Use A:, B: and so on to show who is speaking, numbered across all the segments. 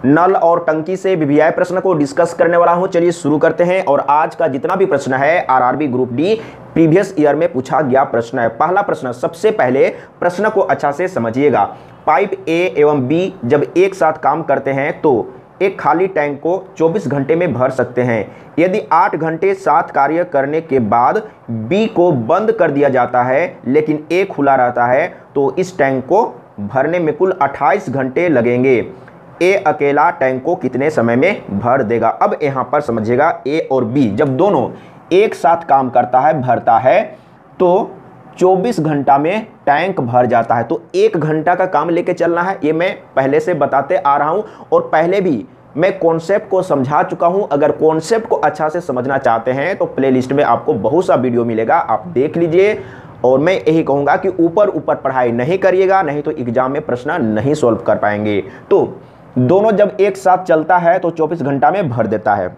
A: नल और टंकी से वीवीआई प्रश्न को डिस्कस करने वाला हूं। चलिए शुरू करते हैं। और आज का जितना भी प्रश्न है RRB group D previous year में पूछा गया प्रश्न है। पहला प्रश्न, सबसे पहले प्रश्न को अच्छा से समझिएगा। पाइप ए एवं बी जब एक साथ काम करते हैं तो एक खाली टैंक को 24 घंटे में भर सकते हैं। यदि 8 घंटे साथ कार्य करने के बाद बी को बंद कर दिया जाता है लेकिन ए खुला रहता है तो इस टैंक को भरने में कुल 28 घंटे लगेंगे। ए अकेला टैंक को कितने समय में भर देगा? अब यहां पर समझिएगा, ए और बी जब दोनों एक साथ काम करता है, भरता है, तो 24 घंटा में टैंक भर जाता है। तो 1 घंटा का काम लेके चलना है, ये मैं पहले से बताते आ रहा हूं और पहले भी मैं कॉन्सेप्ट को समझा चुका हूं। अगर कॉन्सेप्ट को अच्छा से समझना चाहते हैं तो प्लेलिस्ट में आपको बहुत सा वीडियो मिलेगा, आप देख लीजिए। और मैं यही कहूंगा कि ऊपर ऊपर पढ़ाई नहीं करिएगा, नहीं तो एग्जाम में प्रश्न नहीं सॉल्व कर पाएंगे। तो दोनों जब एक साथ चलता है तो 24 घंटा में भर देता है।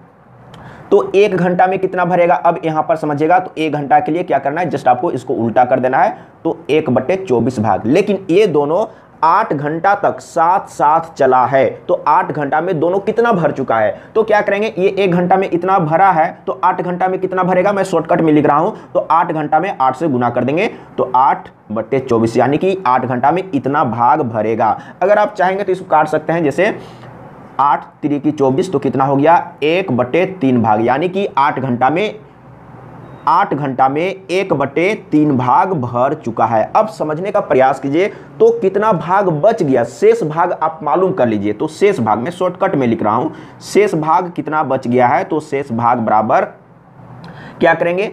A: तो 1 घंटा में कितना भरेगा? अब यहां पर समझिएगा। तो 1 घंटा के लिए क्या करना है, जस्ट आपको इसको उल्टा कर देना है। तो 1/24 भाग। लेकिन ये दोनों 8 घंटा तक साथ साथ चला है तो 8 घंटा में दोनों कितना भर चुका है? तो क्या करेंगे, ये 1 घंटा में इतना भरा है तो 8 घंटा में कितना भरेगा? मैं शॉर्टकट में लिख रहा हूं। तो 8 घंटा में 8 से गुना कर देंगे तो 8/24 यानी कि 8 घंटा में इतना भाग भरेगा। अगर आप चाहेंगे तो इसको काट सकते हैं, जैसे 8 3 = 24 तो कितना हो गया? 1/3 भाग, यानी कि 8 घंटा में 1/3 भाग भर चुका है। अब समझने का प्रयास कीजिए तो कितना भाग बच गया, शेष भाग आप मालूम कर लीजिए। तो शेष भाग मैं शॉर्टकट में लिख रहा हूं, शेष भाग कितना बच गया है? तो शेष भाग बराबर क्या करेंगे,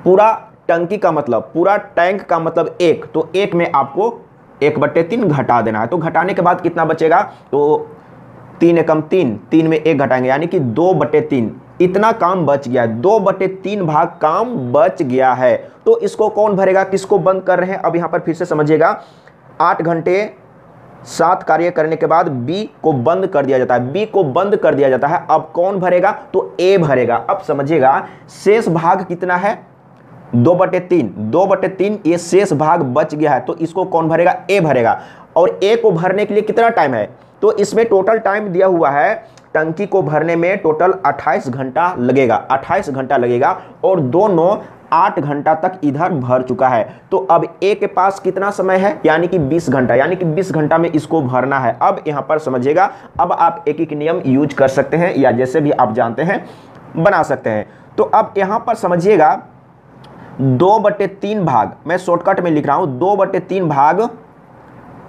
A: पूरा टंकी का मतलब, पूरा टैंक का मतलब 1, तो 1 में आपको 1/3 घटा देना है। तो घटाने के बाद कितना बचेगा? तो 3 एकम 3, 3 में 1 घटाएंगे यानी कि 2/3 इतना काम बच गया है। 2/3 भाग काम बच गया है। तो इसको कौन भरेगा, किसको बंद कर रहे हैं? अब यहां पर फिर से समझिएगा, 8 घंटे साथ कार्य करने के बाद बी को बंद कर दिया जाता है, बी को बंद कर दिया जाता है। अब कौन भरेगा? तो ए भरेगा। अब समझिएगा, शेष भाग कितना है? 2/3, 2/3 ये शेष भाग बच गया है तो इसको कौन भरेगा? ए भरेगा। और ए को भरने के लिए कितना टाइम है? तो इसमें टोटल टाइम दिया हुआ है, टंकी को भरने में टोटल 28 घंटा लगेगा, 28 घंटा लगेगा। और दोनों 8 घंटा तक इधर भर चुका है। तो अब ए के पास कितना समय है? यानी कि 20 घंटा, यानी कि 20 घंटा में इसको भरना है। अब यहां पर समझिएगा, अब आप एक एक नियम यूज कर सकते हैं या जैसे भी आप जानते हैं बना सकते हैं। तो अब यहां पर समझिएगा, 2/3 भाग मैं शॉर्टकट में लिख रहा हूं, 2/3 भाग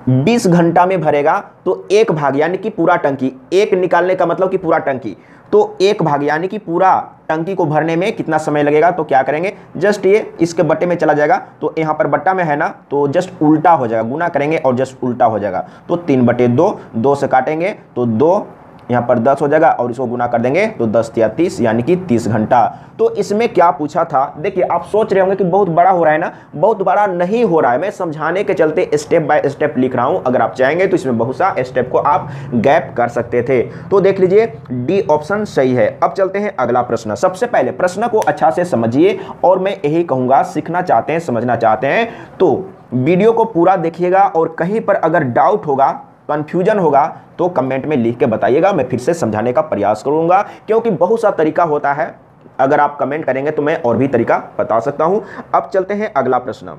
A: 20 घंटा में भरेगा तो 1 भाग यानी कि पूरा टंकी, 1 निकालने का मतलब कि पूरा टंकी, तो 1 भाग यानी कि पूरा टंकी को भरने में कितना समय लगेगा? तो क्या करेंगे, जस्ट ये इसके बट्टे में चला जाएगा। तो यहां पर बट्टा में है ना, तो जस्ट उल्टा हो जाएगा, गुना करेंगे और जस्ट उल्टा हो जाएगा। तो 3/2, 2 से काटेंगे तो 2, यहाँ पर 10 हो जाएगा और इसको गुना कर देंगे तो 10 या 30 यानी कि 30 घंटा। तो इसमें क्या पूछा था? देखिए, आप सोच रहे होंगे कि बहुत बड़ा हो रहा है ना, बहुत बड़ा नहीं हो रहा है। मैं समझाने के चलते स्टेप बाय स्टेप लिख रहा हूं। अगर आप चाहेंगे तो इसमें बहुत सा स्टेप को आप गैप कर सकते थे। तो देख लीजिए, डी ऑप्शन सही है। अब चलते हैं अगला प्रश्न। सबसे पहले प्रश्न को अच्छा से समझिए और मैं यही कहूंगा, सीखना चाहते हैं, समझना चाहते हैं तो वीडियो को पूरा देखिएगा और कहीं पर अगर डाउट होगा, कंफ्यूजन होगा तो कमेंट में लिख के बताइएगा, मैं फिर से समझाने का प्रयास करूंगा। क्योंकि बहुत सा तरीका होता है, अगर आप कमेंट करेंगे तो मैं और भी तरीका बता सकता हूं। अब चलते हैं अगला प्रश्न,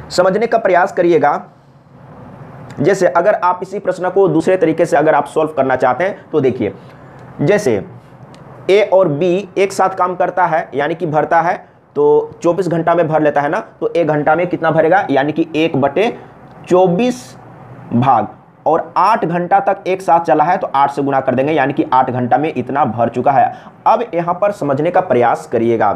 A: समझने का प्रयास करिएगा। जैसे अगर आप इसी प्रश्न को दूसरे तरीके से अगर आप सॉल्व करना चाहते हैं तो देखिए, जैसे ए और बी एक साथ काम करता है यानी कि भरता है तो 24 घंटा में भर लेता है ना, तो 1 घंटा में कितना भरेगा? यानी कि 1/24 भाग, और 8 घंटा तक एक साथ चला है तो 8 से गुना कर देंगे यानी कि 8 घंटा में इतना भर चुका है। अब यहां पर समझने का प्रयास करिएगा।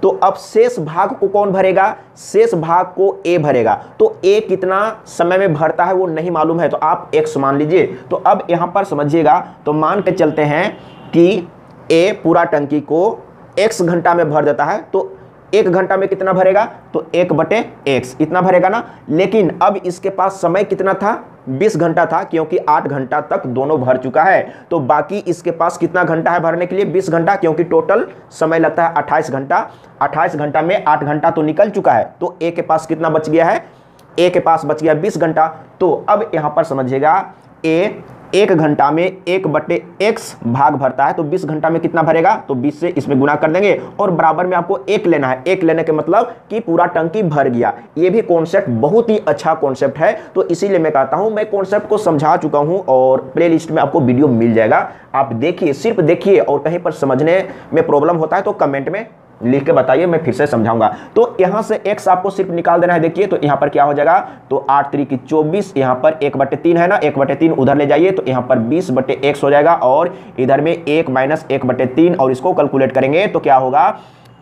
A: तो अब शेष भाग को कौन भरेगा? शेष भाग को ए भरेगा। तो ए कितना समय में भरता है वो नहीं मालूम है तो आप x मान लीजिए। तो अब यहां पर समझिएगा, तो मान के चलते हैं कि ए पूरा टंकी को x घंटा में भर देता है तो 1 घंटा में कितना भरेगा? तो 1/x इतना भरेगा ना। लेकिन अब इसके पास समय कितना था? 20 घंटा था, क्योंकि 8 घंटा तक दोनों भर चुका है। तो बाकी इसके पास कितना घंटा है भरने के लिए? 20 घंटा, क्योंकि टोटल समय लगता है 28 घंटा। 28 घंटा में 8 घंटा तो निकल चुका है, तो ए के पास कितना बच गया है? ए के पास बच गया 20 घंटा। तो अब यहां पर समझिएगा, ए 1 घंटा में 1/x भाग भरता है तो 20 घंटा में कितना भरेगा, तो 20 से इसमें गुना कर देंगे और बराबर में आपको 1 लेना है। 1 लेने के मतलब कि पूरा टंकी भर गया। ये भी कॉन्सेप्ट बहुत ही अच्छा कॉन्सेप्ट है, तो इसीलिए मैं कहता हूं मैं कॉन्सेप्ट को समझा चुका हूं और प्लेलिस्ट में आपको वीडियो मिल जाएगा, आप देखिए, सिर्फ देखिए, और कहीं पर समझने में प्रॉब्लम होता है तो कमेंट में लिख के बताइए, मैं फिर से समझाऊंगा। तो यहां से x आपको सिर्फ निकाल देना है। देखिए तो यहां पर क्या हो जाएगा, तो 8 3 की 24, यहां पर 1/3 है ना, 1/3 उधर ले जाइए तो यहां पर 20/x हो जाएगा और इधर में 1 - 1/3 और इसको कैलकुलेट करेंगे तो क्या होगा,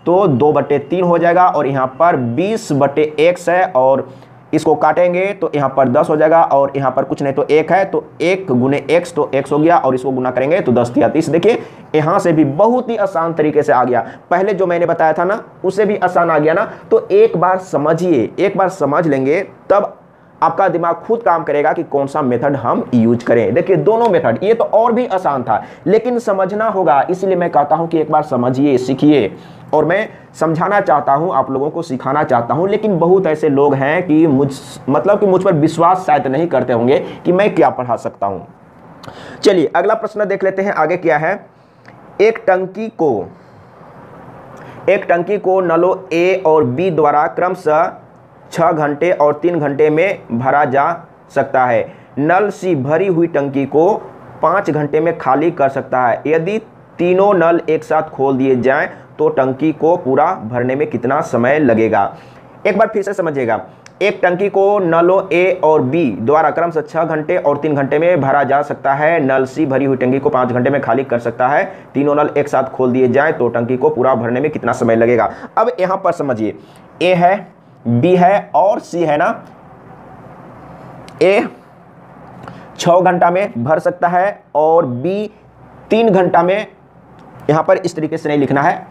A: तो 2/3 हो जाएगा और यहां पर 20/x है और इसको काटेंगे तो यहाँ पर 10 हो जाएगा और यहाँ पर कुछ नहीं तो 1 है, तो 1 × x तो x हो गया और इसको गुना करेंगे तो 10 × 30। देखिए यहाँ से भी बहुत ही आसान तरीके से आ गया, पहले जो मैंने बताया था ना उससे भी आसान आ गया ना। तो एक बार समझिए, एक बार समझ लेंगे तब आपका दिमाग खुद काम करेगा कि कौन सा मेथड हम यूज करें। देखिए दोनों मेथड, ये तो और भी आसान था लेकिन समझना होगा, इसलिए मैं कहता हूं कि एक बार समझिए, सीखिए। और मैं समझाना चाहता हूं, आप लोगों को सिखाना चाहता हूं, लेकिन बहुत ऐसे लोग हैं कि मुझ पर विश्वास शायद नहीं करते होंगे कि मैं क्या पढ़ा सकता हूं। चलिए अगला प्रश्न देख लेते हैं, आगे क्या है। एक टंकी को नलों ए और बी द्वारा क्रमशः 6 घंटे और 3 घंटे में भरा जा सकता है। नल सी भरी हुई टंकी को 5 घंटे में खाली कर सकता है। यदि तीनों नल एक साथ खोल दिए जाएं तो टंकी को पूरा भरने में कितना समय लगेगा। एक बार फिर से समझिएगा, एक टंकी को नलों ए और बी द्वारा क्रमशः 6 घंटे और 3 घंटे में भरा जा सकता है। नल सी भरी हुई टंकी को 5 घंटे में खाली कर सकता है। तीनों नल एक साथ खोल दिए जाएं तो टंकी को पूरा भरने में कितना समय लगेगा। अब यहां पर समझिए, ए है, बी है और सी है ना। ए 6 घंटा में भर सकता है और बी 3 घंटा में, यहां पर इस तरीके से नहीं लिखना है,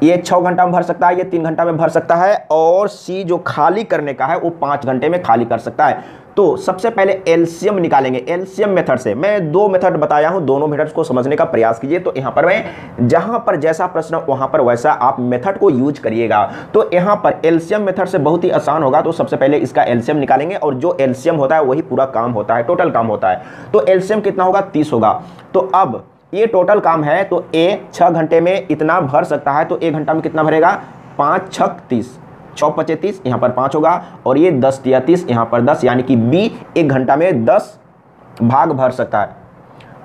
A: ये 6 घंटा में भर सकता है, ये 3 घंटा में भर सकता है और सी जो खाली करने का है वो 5 घंटे में खाली कर सकता है। तो सबसे पहले एलसीएम निकालेंगे। एलसीएम मेथड से मैं 2 मेथड बताया हूं, दोनों मेथड्स को समझने का प्रयास कीजिए। तो यहां पर मैं जहां पर जैसा प्रश्न वहां पर वैसा आप मेथड को यूज करिएगा। तो यहां पर एलसीएम मेथड से बहुत ही आसान होगा। तो सबसे पहले इसका एलसीएम निकालेंगे और जो एलसीएम होता है वही पूरा काम होता है, टोटल काम होता है। तो एलसीएम कितना होगा, 30 होगा। तो अब ये टोटल काम है, तो ए 6 घंटे में इतना भर सकता है तो 1 घंटा में कितना भरेगा, 5 × 6 = 30, 6 × 5 = 30, यहाँ पर 5 होगा और ये 10 × 30, यहाँ पर 10, यानी कि बी 1 घंटा में 10 भाग भर सकता है।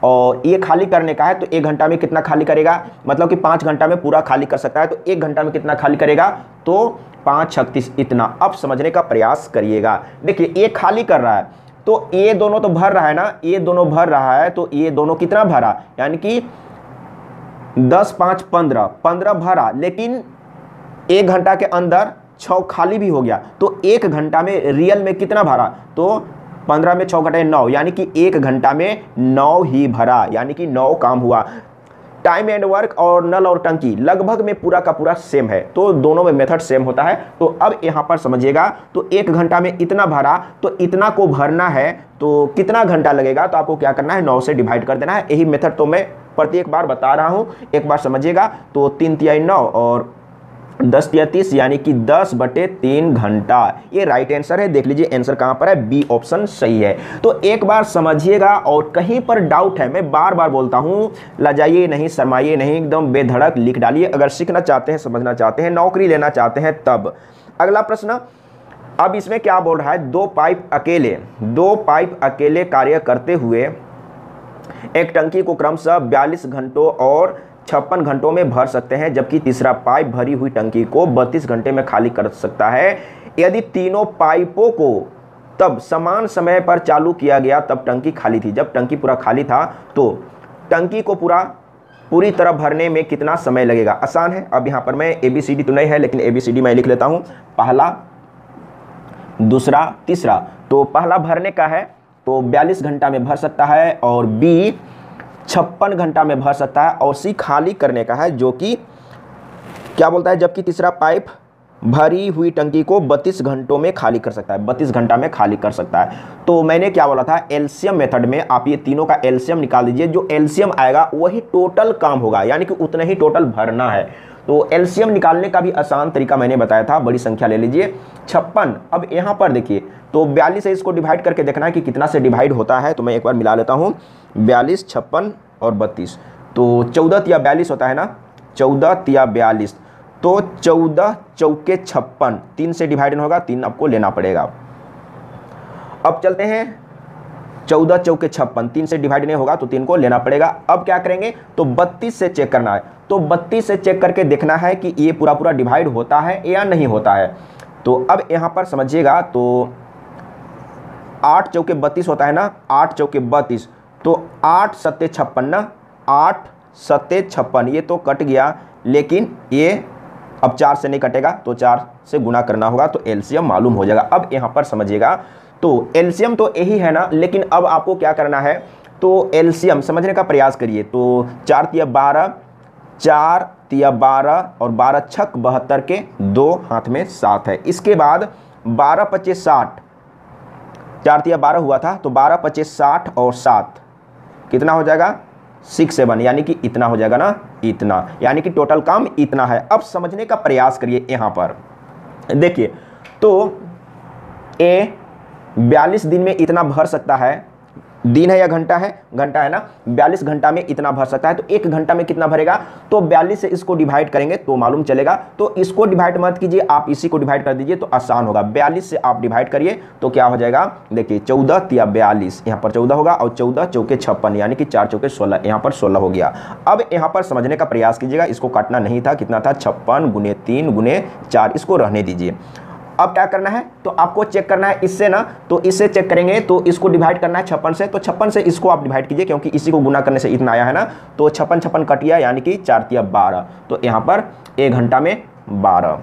A: और ये खाली करने का है तो 1 घंटा में कितना खाली करेगा, मतलब कि 5 घंटा में पूरा खाली कर सकता है। तो 1 घंटा में कितना खाली करेगा, तो 5 × 6 = 30, इतना। अब समझने का प्रयास करिएगा। देखिए ये खाली कर रहा है तो ये दोनों तो भर रहा है ना, ये दोनों भर रहा है तो ये दोनों कितना भरा, यानी कि 10 × 5 = 15 भरा, लेकिन 1 घंटा के अंदर 6 खाली भी हो गया। तो 1 घंटा में रियल में कितना भरा, तो 15 में 6 घटे 9, यानी कि 1 घंटा में 9 ही भरा, यानी कि 9 काम हुआ। टाइम एंड वर्क और नल और टंकी लगभग में पूरा का पूरा सेम है, तो दोनों में मेथड सेम होता है। तो अब यहां पर समझिएगा, तो 1 घंटा में इतना भरा तो इतना को भरना है तो कितना घंटा लगेगा, तो आपको क्या करना है, 9 से डिवाइड कर देना है। यही मेथड तो मैं प्रत्येक बार बता रहा हूं, एक बार समझिएगा। तो 3 × 9 और 10 × 30, यानी कि 10/3 घंटा। ये राइट आंसर है। देख लीजिए आंसर कहां पर है, बी ऑप्शन सही है। तो एक बार समझिएगा और कहीं पर डाउट है, मैं बार बार बोलता हूं, लजाइए नहीं, शर्माइए नहीं, एकदम बेधड़क लिख डालिए। अगर सीखना चाहते हैं, समझना चाहते हैं, नौकरी लेना चाहते हैं तब। अगला प्रश्न, अब इसमें क्या बोल रहा है, 2 पाइप अकेले कार्य करते हुए एक टंकी को क्रमशः 42 घंटों और 56 घंटों में भर सकते हैं, जबकि तीसरा पाइप भरी हुई टंकी को 32 घंटे में खाली कर सकता है। यदि तीनों पाइपों को तब समान समय पर चालू किया गया तब टंकी खाली थी। जब टंकी पूरा खाली था तो टंकी को पूरी तरह भरने में कितना समय लगेगा। आसान है। अब यहाँ पर मैं ABCD तो नहीं है, लेकिन ABCD मैं लिख लेता हूँ, पहला, दूसरा, तीसरा। तो पहला भरने का है तो 42 घंटा में भर सकता है और बी 56 घंटा में भर सकता है और सी खाली करने का है, जो कि क्या बोलता है, जबकि तीसरा पाइप भरी हुई टंकी को 32 घंटों में खाली कर सकता है, 32 घंटा में खाली कर सकता है। तो मैंने क्या बोला था, एलसीएम मेथड में आप ये तीनों का एलसीएम निकाल दीजिए, जो एलसीएम आएगा वही टोटल काम होगा, यानी कि उतना ही टोटल भरना है। तो एलसीएम निकालने का भी आसान तरीका मैंने बताया था, बड़ी संख्या ले लीजिए 56। अब यहाँ पर देखिए तो 42 से इसको डिवाइड करके देखना है कि कितना से डिवाइड होता है। तो मैं एक बार मिला लेता हूँ, 42, 56 और 32, तो 14 तिया 42 होता है ना, 14 तिया 42, तो 14 चौके 56, 3 से डिवाइड होगा, 3 आपको लेना पड़ेगा। अब चलते हैं 14 चौके 56, 3 से डिवाइड नहीं होगा तो 3 को लेना पड़ेगा। अब क्या करेंगे, तो 32 से चेक करना है, तो 32 से चेक करके देखना है कि ये पूरा पूरा डिवाइड होता है या नहीं होता है। तो अब यहाँ पर समझिएगा, तो 8 चौके 32 होता है ना, 8 चौके 32, तो 8 सत्ते 56 ना, 8 सत्ते 56, ये तो कट गया, लेकिन ये अब 4 से नहीं कटेगा तो 4 से गुना करना होगा, तो एलसीएम मालूम हो जाएगा। अब यहाँ पर समझिएगा, तो एलसीएम तो यही है ना, लेकिन अब आपको क्या करना है, तो एलसीएम समझने का प्रयास करिए। तो 4 तिया 12, 4 तिया 12 और 12 छक 72 के 2 हाथ में 7 है। इसके बाद 12 25 60, 4 तिया 12 हुआ था, तो 12 25 60 और 7 कितना हो जाएगा, 6 7, यानी कि इतना हो जाएगा ना, इतना, यानी कि टोटल काम इतना है। अब समझने का प्रयास करिए यहाँ पर देखिए, तो ए 42 दिन में इतना भर सकता है, दिन है या घंटा है, घंटा है ना, 42 घंटा में इतना भर सकता है, तो 1 घंटा में कितना भरेगा, तो 42 से इसको डिवाइड करेंगे तो मालूम चलेगा। तो इसको डिवाइड मत कीजिए, आप इसी को डिवाइड कर दीजिए तो आसान होगा। 42 से आप डिवाइड करिए तो क्या हो जाएगा, देखिए 14 तिया 42, यहाँ पर 14 होगा, और 14 चौके 56, यानी कि 4 चौके 16, यहाँ पर 16 हो गया। अब यहाँ पर समझने का प्रयास कीजिएगा, इसको काटना नहीं था, कितना था, 56 गुने 3 गुने 4, इसको रहने दीजिए। अब क्या करना है, तो आपको चेक करना है इससे ना, तो इससे चेक करेंगे, तो इसको डिवाइड करना है 56 से, तो 56 से इसको आप डिवाइड कीजिए, क्योंकि इसी को गुना करने से इतना आया है ना, तो 56 56 कट गया, यानी कि 4 तिया 12, तो यहाँ पर 1 घंटा में 12।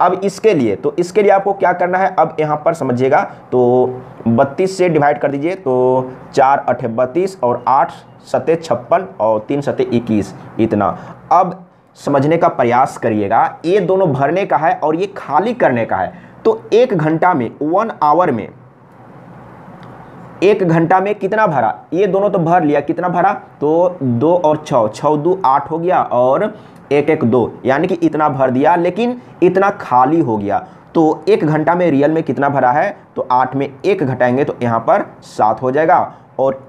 A: अब इसके लिए, तो इसके लिए आपको क्या करना है, अब यहाँ पर समझिएगा, तो 32 से डिवाइड कर दीजिए, तो 4 8 32 और 8 सत्ते 56 और 3 सत्ते 21, इतना। अब समझने का प्रयास करिएगा, ये दोनों भरने का है और ये खाली करने का है। तो 1 घंटा में, 1 आवर में, 1 घंटा में कितना भरा, ये दोनों तो भर लिया, कितना भरा, तो 2 और 6, 6 2 8 हो गया, और 1 1 2, यानी कि इतना भर दिया, लेकिन इतना खाली हो गया। तो 1 घंटा में रियल में कितना भरा है, तो 8 में 1 घटाएंगे तो यहाँ पर 7 हो जाएगा, और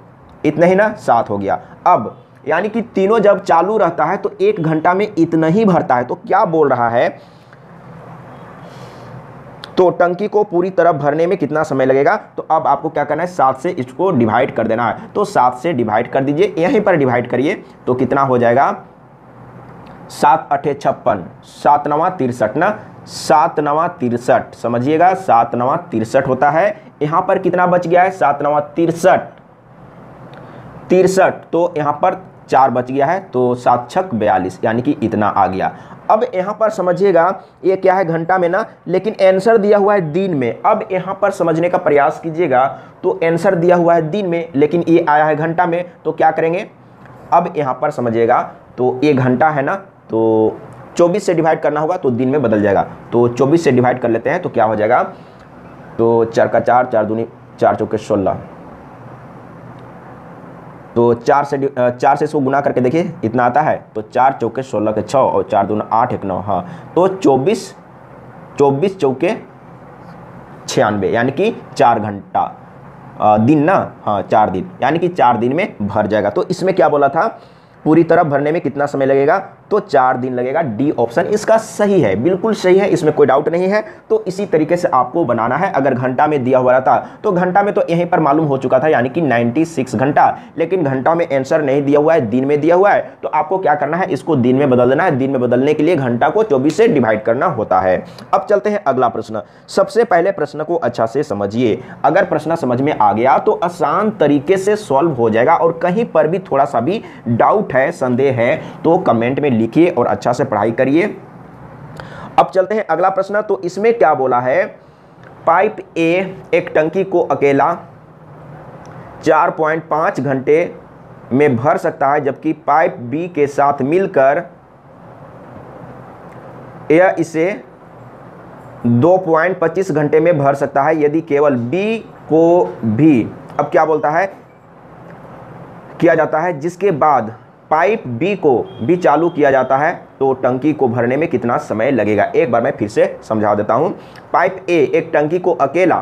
A: इतना ही ना, 7 हो गया। अब यानी कि तीनों जब चालू रहता है तो 1 घंटा में इतना ही भरता है। तो क्या बोल रहा है, तो टंकी को पूरी तरह भरने में कितना समय लगेगा, तो अब आपको क्या करना है, 7 से इसको डिवाइड कर देना है। तो 7 से डिवाइड कर दीजिए, यहीं पर डिवाइड करिए, तो कितना हो जाएगा, 7 8 56, 7 9 63 ना, 7 9 63, समझिएगा 7 9 63 होता है। यहाँ पर कितना बच गया है, 7 9 63, तो यहाँ पर 4 बच गया है, तो 7 छक 42, यानी कि इतना आ गया। अब यहाँ पर समझिएगा, ये क्या है, घंटा में ना, लेकिन आंसर दिया हुआ है दिन में। अब यहाँ पर समझने का प्रयास कीजिएगा, तो आंसर दिया हुआ है दिन में, लेकिन ये आया है घंटा में, तो क्या करेंगे, अब यहाँ पर समझिएगा, तो ये घंटा है ना, तो 24 से डिवाइड करना होगा तो दिन में बदल जाएगा। तो 24 से डिवाइड कर लेते हैं तो क्या हो जाएगा, तो 4 का 4, 4 दूनी 4 चौके 16, तो 4 से इसको गुना करके देखिए इतना आता है, तो 4 चौके 16 के 6 और 4 दूना 8 1 9, हाँ, तो 24 चौके 96, यानी कि 4 घंटा दिन ना, हाँ 4 दिन, यानी कि 4 दिन में भर जाएगा। तो इसमें क्या बोला था, पूरी तरह भरने में कितना समय लगेगा, तो 4 दिन लगेगा। डी ऑप्शन इसका सही है, बिल्कुल सही है, इसमें कोई डाउट नहीं है। तो इसी तरीके से आपको बनाना है। अगर घंटा में दिया हुआ रहता तो घंटा में तो यहीं पर मालूम हो चुका था, यानी कि 96 घंटा, लेकिन घंटा में आंसर नहीं दिया हुआ है, दिन में दिया हुआ है। तो आपको क्या करना है, इसको दिन में बदल देना है। दिन में बदलने के लिए घंटा को 24 से डिवाइड करना होता है। अब चलते हैं अगला प्रश्न। सबसे पहले प्रश्न को अच्छा से समझिए। अगर प्रश्न समझ में आ गया तो आसान तरीके से सॉल्व हो जाएगा, और कहीं पर भी थोड़ा सा भी डाउट है, संदेह है, तो कमेंट में लिखिए और अच्छा से पढ़ाई करिए। अब चलते हैं अगला प्रश्न। तो इसमें क्या बोला है, पाइप ए एक टंकी को अकेला 4.5 घंटे में भर सकता है, जबकि पाइप बी के साथ मिलकर यह इसे 2.25 घंटे में भर सकता है, यदि केवल बी को भी, अब क्या बोलता है, किया जाता है, जिसके बाद पाइप बी को भी चालू किया जाता है, तो टंकी को भरने में कितना समय लगेगा। एक बार मैं फिर से समझा देता हूं। पाइप ए एक टंकी को अकेला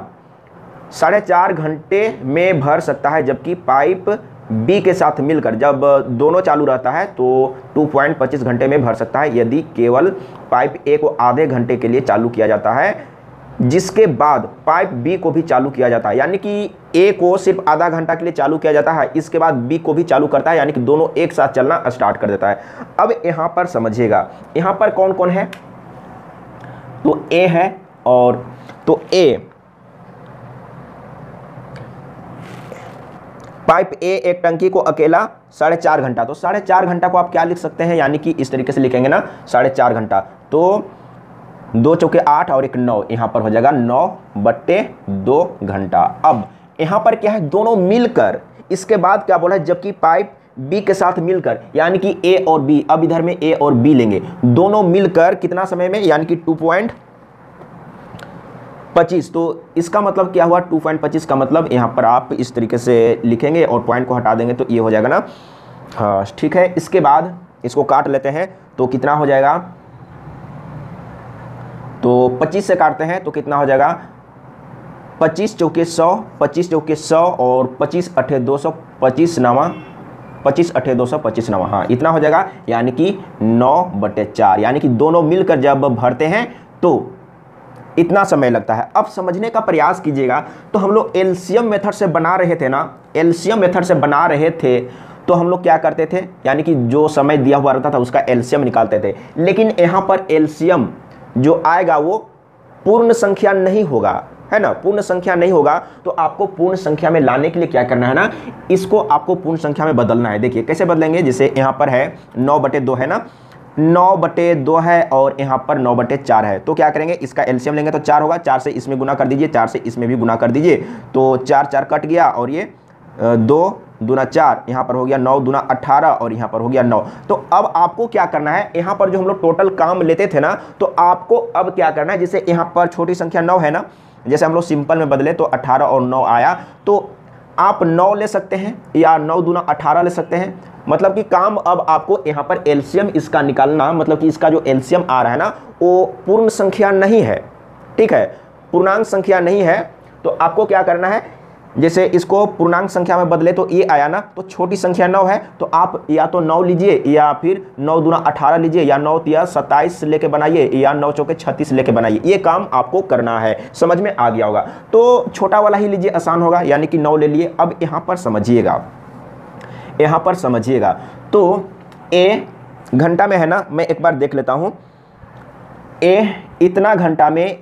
A: 4.5 घंटे में भर सकता है, जबकि पाइप बी के साथ मिलकर जब दोनों चालू रहता है तो 2.25 घंटे में भर सकता है, यदि केवल पाइप ए को आधे घंटे के लिए चालू किया जाता है, जिसके बाद पाइप बी को भी चालू किया जाता है। यानी कि ए को सिर्फ आधा घंटा के लिए चालू किया जाता है, इसके बाद बी को भी चालू करता है, यानी कि दोनों एक साथ चलना स्टार्ट कर देता है। अब यहाँ पर समझिएगा, यहाँ पर कौन कौन है, तो ए है, और तो ए पाइप ए एक टंकी को अकेला 4.5 घंटा, तो 4.5 घंटा को आप क्या लिख सकते हैं, यानी कि इस तरीके से लिखेंगे ना 4.5 घंटा, तो 2 चौके 8 और 1 9, यहाँ पर हो जाएगा 9/2 घंटा। अब यहाँ पर क्या है, दोनों मिलकर, इसके बाद क्या बोला है, जबकि पाइप बी के साथ मिलकर, यानी कि ए और बी, अब इधर में ए और बी लेंगे, दोनों मिलकर कितना समय में, यानी कि 2.25, तो इसका मतलब क्या हुआ, 2.25 का मतलब यहाँ पर आप इस तरीके से लिखेंगे और पॉइंट को हटा देंगे तो ये हो जाएगा ना, हाँ ठीक है। इसके बाद इसको काट लेते हैं तो कितना हो जाएगा, तो 25 से काटते हैं तो कितना हो जाएगा, 25 चौके 100, 25 चौके 100 और 25 अठे 200, 25 नामा 25 अठे 200, 25 नामा, हाँ इतना हो जाएगा, यानी कि 9/4, यानी कि दोनों मिलकर जब भरते हैं तो इतना समय लगता है। अब समझने का प्रयास कीजिएगा, तो हम लोग एलसीएम मेथड से बना रहे थे ना, एलसीएम मेथड से बना रहे थे तो हम लोग क्या करते थे, यानी कि जो समय दिया हुआ रहता था उसका एलसीएम निकालते थे, लेकिन यहाँ पर एलसीएम जो आएगा वो पूर्ण संख्या नहीं होगा, है ना, पूर्ण संख्या नहीं होगा, तो आपको पूर्ण संख्या में लाने के लिए क्या करना है ना, इसको आपको पूर्ण संख्या में बदलना है। देखिए कैसे बदलेंगे, जैसे यहाँ पर है 9/2 है ना, 9/2 है और यहाँ पर 9/4 है, तो क्या करेंगे, इसका एलसीएम लेंगे तो 4 होगा, 4 से इसमें गुना कर दीजिए, 4 से इसमें भी गुना कर दीजिए, तो 4 4 कट गया और ये 2 दूना 4, यहाँ पर हो गया 9 दूना 18 और यहाँ पर हो गया 9। तो अब आपको क्या करना है, यहाँ पर जो हम लोग टोटल काम लेते थे ना, तो आपको अब क्या करना है, जैसे यहाँ पर छोटी संख्या 9 है ना, जैसे हम लोग सिंपल में बदले तो 18 और 9 आया, तो आप 9 ले सकते हैं या 9 दूना 18 ले सकते हैं, मतलब कि काम अब आपको यहाँ पर एलसीएम इसका निकालना, मतलब कि इसका जो एलसीएम आ रहा है ना वो पूर्ण संख्या नहीं है, ठीक है, पूर्णांक संख्या नहीं है, तो आपको क्या करना है, जैसे इसको पूर्णांक संख्या में बदले तो ये आया ना, तो छोटी संख्या 9 है तो आप या तो 9 लीजिए या फिर 9 दूना 18 लीजिए या 9 तिया 27 लेके बनाइए या 9 चौके 36 लेके बनाइए, ये काम आपको करना है। समझ में आ गया होगा, तो छोटा वाला ही लीजिए, आसान होगा, यानी कि 9 ले लिए। अब यहाँ पर समझिएगा, यहाँ पर समझिएगा, तो ए घंटा में है ना, मैं एक बार देख लेता हूँ, ए इतना घंटा में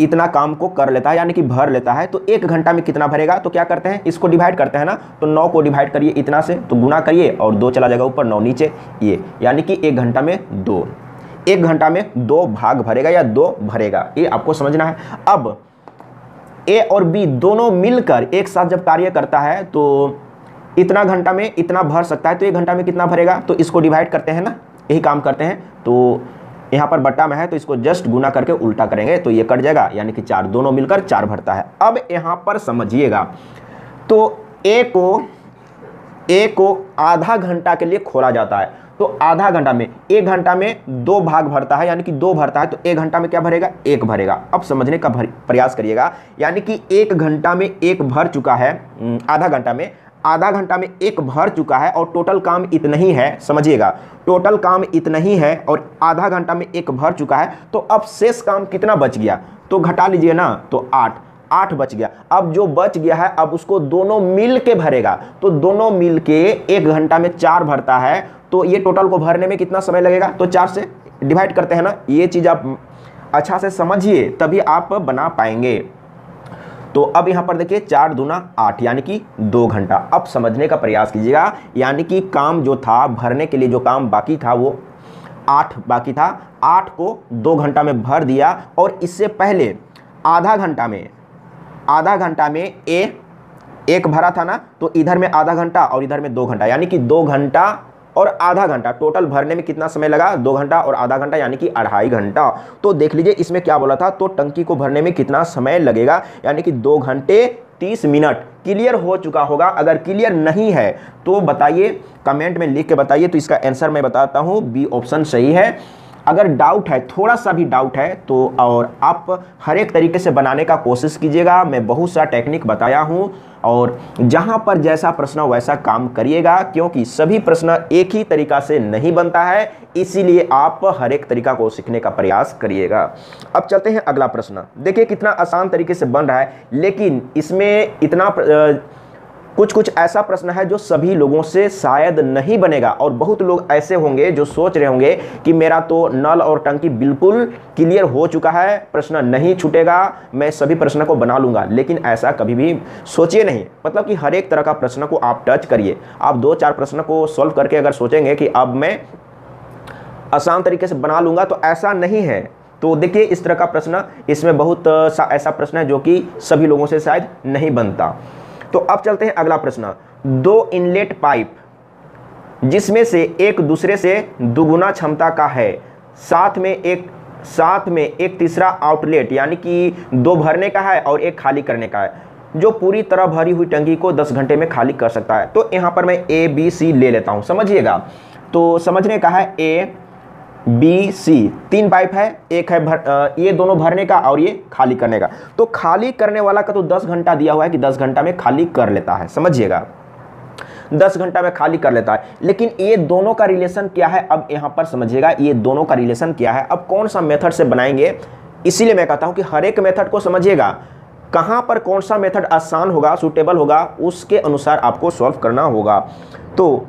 A: इतना काम को कर लेता है, यानी कि भर लेता है, तो 1 घंटा में कितना भरेगा, तो क्या करते हैं, इसको डिवाइड करते हैं ना, तो 9 को डिवाइड करिए इतना से, तो गुना करिए और 2 चला जाएगा ऊपर, 9 नीचे, ये यानी कि 1 घंटा में 2, 1 घंटा में 2 भाग भरेगा या 2 भरेगा, ये आपको समझना है। अब ए और बी दोनों मिलकर एक साथ जब कार्य करता है तो इतना घंटा में इतना भर सकता है, तो 1 घंटा में कितना भरेगा, तो इसको डिवाइड करते हैं ना, यही काम करते हैं, तो यहाँ पर बट्टा में है तो इसको जस्ट गुना करके उल्टा करेंगे तो ये कट जाएगा, यानी कि 4, दोनों मिलकर 4 भरता है। अब यहाँ पर समझिएगा, तो ए को आधा घंटा के लिए खोला जाता है, तो आधा घंटा में 1 घंटा में 2 भाग भरता है, यानी कि 2 भरता है, तो 1 घंटा में क्या भरेगा, 1 भरेगा। अब समझने का प्रयास करिएगा, यानी कि 1 घंटा में 1 भर चुका है, आधा घंटा में 1 भर चुका है और टोटल काम इतना ही है, समझिएगा, टोटल काम इतना ही है और आधा घंटा में 1 भर चुका है, तो अब शेष काम कितना बच गया, तो घटा लीजिए ना, तो 8 बच गया। अब जो बच गया है अब उसको दोनों मिल के भरेगा, तो दोनों मिल के 1 घंटा में 4 भरता है, तो ये टोटल को भरने में कितना समय लगेगा, तो 4 से डिवाइड करते हैं ना, ये चीज़ आप अच्छा से समझिए तभी आप बना पाएंगे। तो अब यहाँ पर देखिए 4 दूना 8, यानी कि 2 घंटा। अब समझने का प्रयास कीजिएगा, यानी कि काम जो था भरने के लिए जो काम बाकी था वो 8 बाकी था, 8 को 2 घंटा में भर दिया, और इससे पहले आधा घंटा में ए 1 भरा था ना, तो इधर में आधा घंटा और इधर में 2 घंटा, यानी कि 2 घंटा और आधा घंटा, टोटल भरने में कितना समय लगा, 2 घंटा और आधा घंटा, यानी कि 2.5 घंटा। तो देख लीजिए इसमें क्या बोला था, तो टंकी को भरने में कितना समय लगेगा, यानी कि 2 घंटे 30 मिनट। क्लियर हो चुका होगा, अगर क्लियर नहीं है तो बताइए, कमेंट में लिख के बताइए। तो इसका आंसर मैं बताता हूँ, बी ऑप्शन सही है। अगर डाउट है, थोड़ा सा भी डाउट है, तो और आप हर एक तरीके से बनाने का कोशिश कीजिएगा। मैं बहुत सा टेक्निक बताया हूं और जहां पर जैसा प्रश्न वैसा काम करिएगा, क्योंकि सभी प्रश्न एक ही तरीका से नहीं बनता है, इसीलिए आप हर एक तरीका को सीखने का प्रयास करिएगा। अब चलते हैं अगला प्रश्न। देखिए कितना आसान तरीके से बन रहा है, लेकिन इसमें इतना कुछ ऐसा प्रश्न है जो सभी लोगों से शायद नहीं बनेगा, और बहुत लोग ऐसे होंगे जो सोच रहे होंगे कि मेरा तो नल और टंकी बिल्कुल क्लियर हो चुका है, प्रश्न नहीं छूटेगा, मैं सभी प्रश्न को बना लूंगा। लेकिन ऐसा कभी भी सोचिए नहीं। मतलब कि हर एक तरह का प्रश्न को आप टच करिए। आप 2-4 प्रश्न को सॉल्व करके अगर सोचेंगे कि अब मैं आसान तरीके से बना लूंगा, तो ऐसा नहीं है। तो देखिए इस तरह का प्रश्न, इसमें बहुत ऐसा प्रश्न है जो कि सभी लोगों से शायद नहीं बनता। तो अब चलते हैं अगला प्रश्न। 2 इनलेट पाइप जिसमें से एक दूसरे से दुगुना क्षमता का है, साथ में एक तीसरा आउटलेट यानी कि 2 भरने का है और एक खाली करने का है, जो पूरी तरह भरी हुई टंकी को 10 घंटे में खाली कर सकता है। तो यहाँ पर मैं A B C ले लेता हूँ, समझिएगा। तो समझने का है A B C 3 पाइप है, एक है ये दोनों भरने का और ये खाली करने का। तो खाली करने वाला का तो 10 घंटा दिया हुआ है कि 10 घंटा में खाली कर लेता है, समझिएगा 10 घंटा में खाली कर लेता है। लेकिन ये दोनों का रिलेशन क्या है, अब यहाँ पर समझिएगा ये दोनों का रिलेशन क्या है। अब कौन सा मेथड से बनाएंगे, इसीलिए मैं कहता हूँ कि हर एक मेथड को समझिएगा, कहाँ पर कौन सा मेथड आसान होगा, सूटेबल होगा, उसके अनुसार आपको सॉल्व करना होगा। तो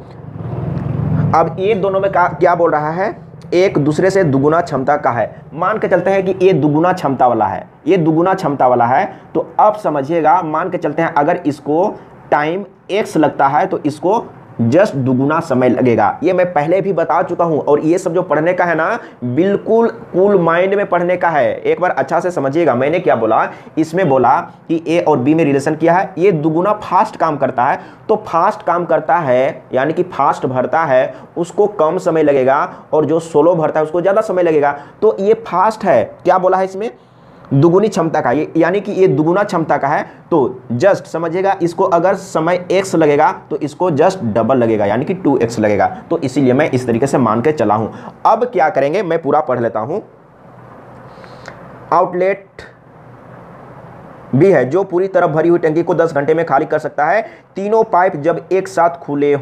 A: अब ये दोनों में क्या बोल रहा है, एक दूसरे से दुगुना क्षमता का है। मान के चलते हैं कि ये दुगुना क्षमता वाला है, ये दुगुना क्षमता वाला है। तो अब समझिएगा, मान के चलते हैं अगर इसको टाइम x लगता है तो इसको जस्ट दुगुना समय लगेगा। ये मैं पहले भी बता चुका हूं, और ये सब जो पढ़ने का है ना, बिल्कुल कूल माइंड में पढ़ने का है। एक बार अच्छा से समझिएगा, मैंने क्या बोला, इसमें बोला कि A और B में रिलेशन किया है, ये दुगुना फास्ट काम करता है। तो फास्ट काम करता है यानी कि फास्ट भरता है, उसको कम समय लगेगा, और जो स्लो भरता है उसको ज़्यादा समय लगेगा। तो ये फास्ट है, क्या बोला है इसमें, दुगुनी क्षमता का, ये यानी कि ये दुगुना क्षमता का है। तो जस्ट समझिएगा, इसको अगर समय x लगेगा तो इसको जस्ट डबल लगेगा, यानी कि 2x लगेगा। तो इसीलिए मैं इस तरीके से मान के चला हूं। अब क्या करेंगे, मैं पूरा पढ़ लेता हूं। आउटलेट भी है जो पूरी तरह भरी हुई टंकी को 10 घंटे में खाली कर सकता है। तीनों पाइप जब एक साथ खुले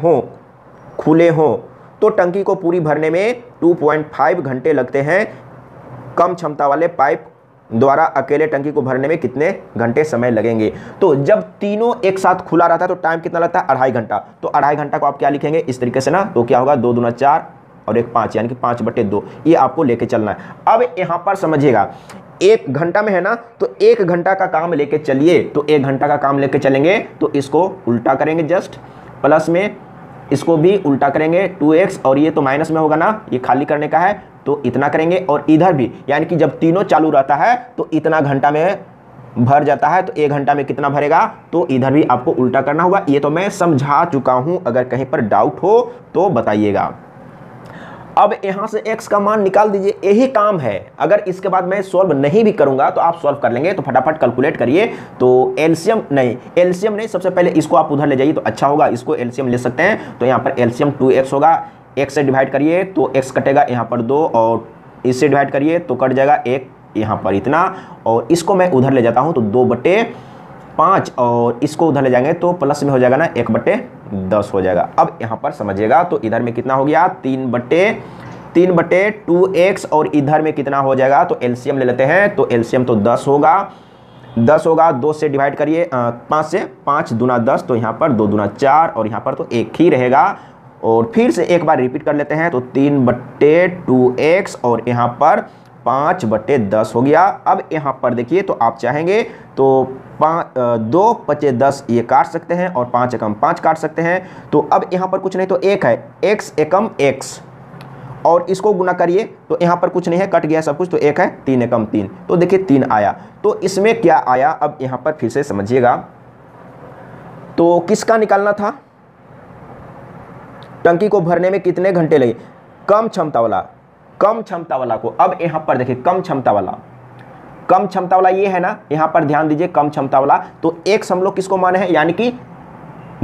A: हों तो टंकी को पूरी भरने में 2.5 घंटे लगते हैं। कम क्षमता वाले पाइप द्वारा अकेले टंकी को भरने में कितने घंटे समय लगेंगे। तो जब तीनों एक साथ खुला रहता है तो टाइम कितना लगता है, 2.5 घंटा। तो 2.5 घंटा को आप क्या लिखेंगे, इस तरीके से ना, तो क्या होगा, 2 दूना 4 और 1 5, यानी कि 5/2। ये आपको लेके चलना है। अब यहाँ पर समझिएगा, 1 घंटा में है ना, तो 1 घंटा का काम लेके चलिए। तो 1 घंटा का काम लेके चलेंगे तो इसको उल्टा करेंगे, जस्ट प्लस में इसको भी उल्टा करेंगे 2x, और ये तो माइनस में होगा ना, ये खाली करने का है तो इतना करेंगे। और इधर भी, यानी कि जब तीनों चालू रहता है तो इतना घंटा में भर जाता है, तो 1 घंटा में कितना भरेगा, तो इधर भी आपको उल्टा करना होगा। ये तो मैं समझा चुका हूं, अगर कहीं पर डाउट हो तो बताइएगा। अब यहां से x का मान निकाल दीजिए, यही काम है। अगर इसके बाद मैं सॉल्व नहीं भी करूंगा तो आप सॉल्व कर लेंगे। तो फटाफट कैलकुलेट करिए। तो एलसीएम नहीं, सबसे पहले इसको आप उधर ले जाइए तो अच्छा होगा, इसको एलसीएम ले सकते हैं। तो यहाँ पर एलसीएम 2x होगा, x से डिवाइड करिए तो x कटेगा यहाँ पर 2, और इससे डिवाइड करिए तो कट जाएगा 1 यहाँ पर इतना, और इसको मैं उधर ले जाता हूँ तो 2/5, और इसको उधर ले जाएंगे तो प्लस में हो जाएगा ना 1/10 हो जाएगा। अब यहाँ पर समझिएगा, तो इधर में कितना हो गया, 3/2x, और इधर में कितना हो जाएगा, तो एलसीएम ले लेते हैं। तो एलसीएम तो 10 होगा, 2 से डिवाइड करिए 5 से, 5 दूना 10, तो यहाँ पर 2 दूना 4, और यहाँ पर तो 1 ही रहेगा। और फिर से एक बार रिपीट कर लेते हैं, तो 3/2x, और यहाँ पर 5/10 हो गया। अब यहाँ पर देखिए, तो आप चाहेंगे तो 2×5=10 ये काट सकते हैं, और 5×5 काट सकते हैं। तो अब यहाँ पर कुछ नहीं, तो 1 है, x एकम x, और इसको गुना करिए तो यहाँ पर कुछ नहीं है, कट गया सब कुछ, तो 1 है, 3 एकम 3, तो देखिए 3 आया। तो इसमें क्या आया, अब यहाँ पर फिर से समझिएगा, तो किसका निकालना था, टंकी को भरने में कितने घंटे लगे, कम क्षमता वाला को। अब यहाँ पर देखिए कम क्षमता वाला ये है ना, यहाँ पर ध्यान दीजिए, कम क्षमता वाला। तो x हम लोग किसको माने हैं, यानी कि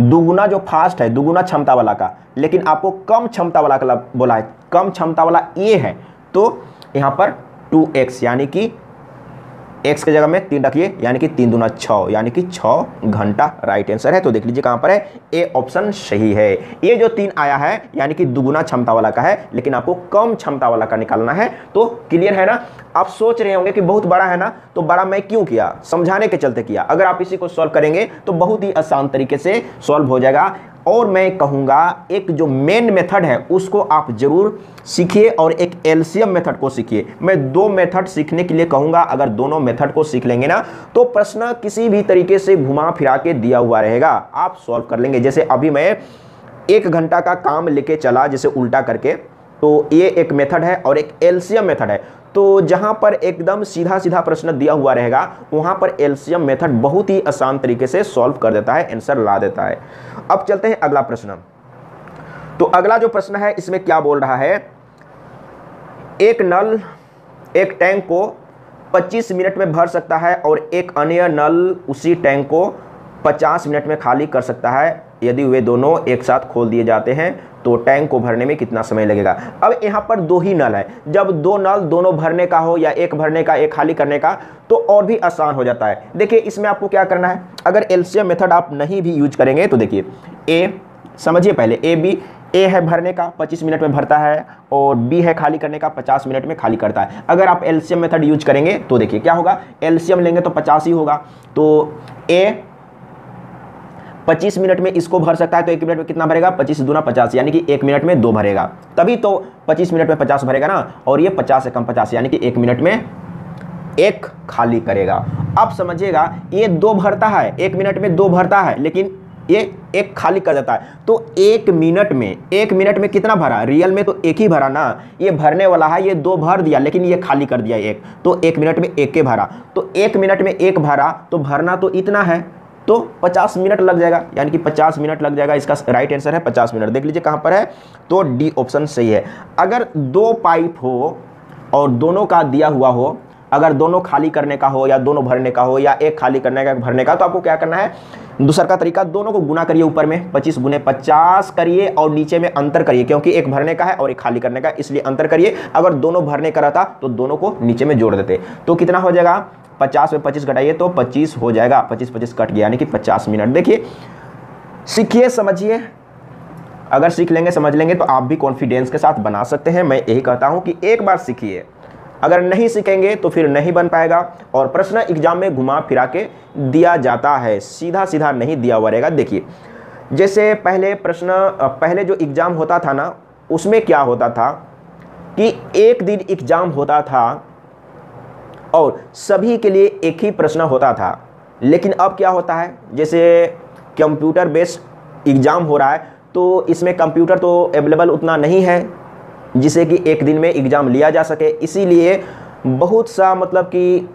A: दुगुना जो फास्ट है, दुगुना क्षमता वाला का। लेकिन आपको कम क्षमता वाला का बोला है, कम क्षमता वाला ये है। तो यहाँ पर 2x यानी कि x के जगह में 3 रखिए, यानी कि 3 दूना 6, यानी कि 6 घंटा राइट आंसर है। तो देख लीजिए कहाँ पर है, ए ऑप्शन सही है। ये जो 3 आया है यानी कि दुगुना क्षमता वाला का है, लेकिन आपको कम क्षमता वाला का निकालना है। तो क्लियर है ना। आप सोच रहे होंगे कि बहुत बड़ा है ना, तो बड़ा मैं क्यों किया, समझाने के चलते किया। अगर आप इसी को सॉल्व करेंगे तो बहुत ही आसान तरीके से सॉल्व हो जाएगा। और मैं कहूँगा एक जो मेन मेथड है उसको आप जरूर सीखिए और एक एलसीएम मेथड को सीखिए। मैं 2 मेथड सीखने के लिए कहूँगा। अगर दोनों मेथड को सीख लेंगे ना तो प्रश्न किसी भी तरीके से घुमा फिरा के दिया हुआ रहेगा, आप सॉल्व कर लेंगे। जैसे अभी मैं 1 घंटा का काम लेके चला, जैसे उल्टा करके, तो ये एक मेथड है और एक एलसीएम मेथड है। तो जहां पर एकदम सीधा सीधा प्रश्न दिया हुआ रहेगा वहां पर एलसीएम मेथड बहुत ही आसान तरीके से सॉल्व कर देता है, आंसर ला देता है। अब चलते हैं अगला प्रश्न। तो अगला जो प्रश्न है इसमें क्या बोल रहा है, एक टैंक को 25 मिनट में भर सकता है और एक अन्य नल उसी टैंक को 50 मिनट में खाली कर सकता है। यदि वे दोनों एक साथ खोल दिए जाते हैं तो टैंक को भरने में कितना समय लगेगा। अब यहाँ पर 2 ही नल है, जब 2 नल दोनों भरने का हो या एक भरने का एक खाली करने का तो और भी आसान हो जाता है। देखिए इसमें आपको क्या करना है, अगर एलसीएम मेथड आप नहीं भी यूज करेंगे तो देखिए ए समझिए पहले, ए बी, ए है भरने का 25 मिनट में भरता है और बी है खाली करने का 50 मिनट में खाली करता है। अगर आप एलसीएम मेथड यूज करेंगे तो देखिए क्या होगा, एलसीएम लेंगे तो 50 ही होगा। तो ए 25 मिनट में इसको भर सकता है तो 1 मिनट में कितना भरेगा, 25 दूना 50, यानी कि 1 मिनट में 2 भरेगा, तभी तो 25 मिनट में 50 भरेगा ना। और ये 50 से कम 50 यानी कि 1 मिनट में 1 खाली करेगा। अब समझिएगा ये 2 भरता है, 1 मिनट में 2 भरता है, लेकिन ये 1 खाली कर देता है। तो 1 मिनट में कितना भरा, रियल में तो 1 ही भरा ना, ये भरने वाला है, ये 2 भर दिया लेकिन ये खाली कर दिया 1, तो 1 मिनट में 1 के भरा। तो 1 मिनट में 1 भरा तो भरना तो इतना है, तो 50 मिनट लग जाएगा, यानी कि 50 मिनट लग जाएगा। इसका राइट आंसर है 50 मिनट। देख लीजिए कहाँ पर है, तो डी ऑप्शन सही है। अगर 2 पाइप हो और दोनों का दिया हुआ हो, अगर दोनों खाली करने का हो या दोनों भरने का हो या एक खाली करने का भरने का, तो आपको क्या करना है, दूसरा का तरीका, दोनों को गुना करिए, ऊपर में 25 गुने 50 करिए और नीचे में अंतर करिए, क्योंकि एक भरने का है और एक खाली करने का, इसलिए अंतर करिए। अगर दोनों भरने का रहता तो दोनों को नीचे में जोड़ देते, तो कितना हो जाएगा, 50 में 25 घटाइए तो 25 हो जाएगा, 25 कट गया, यानी कि 50 मिनट। देखिए सीखिए समझिए, अगर सीख लेंगे समझ लेंगे तो आप भी कॉन्फिडेंस के साथ बना सकते हैं। मैं यही कहता हूं कि एक बार सीखिए, अगर नहीं सीखेंगे तो फिर नहीं बन पाएगा। और प्रश्न एग्जाम में घुमा फिरा के दिया जाता है, सीधा सीधा नहीं दिया हुआ रहेगा। देखिए जैसे पहले जो एग्जाम होता था ना, उसमें क्या होता था कि एक दिन एग्जाम होता था और सभी के लिए एक ही प्रश्न होता था। लेकिन अब क्या होता है, जैसे कंप्यूटर बेस्ड एग्ज़ाम हो रहा है तो इसमें कंप्यूटर तो अवेलेबल उतना नहीं है जिसे कि एक दिन में एग्ज़ाम लिया जा सके, इसीलिए बहुत सा मतलब कि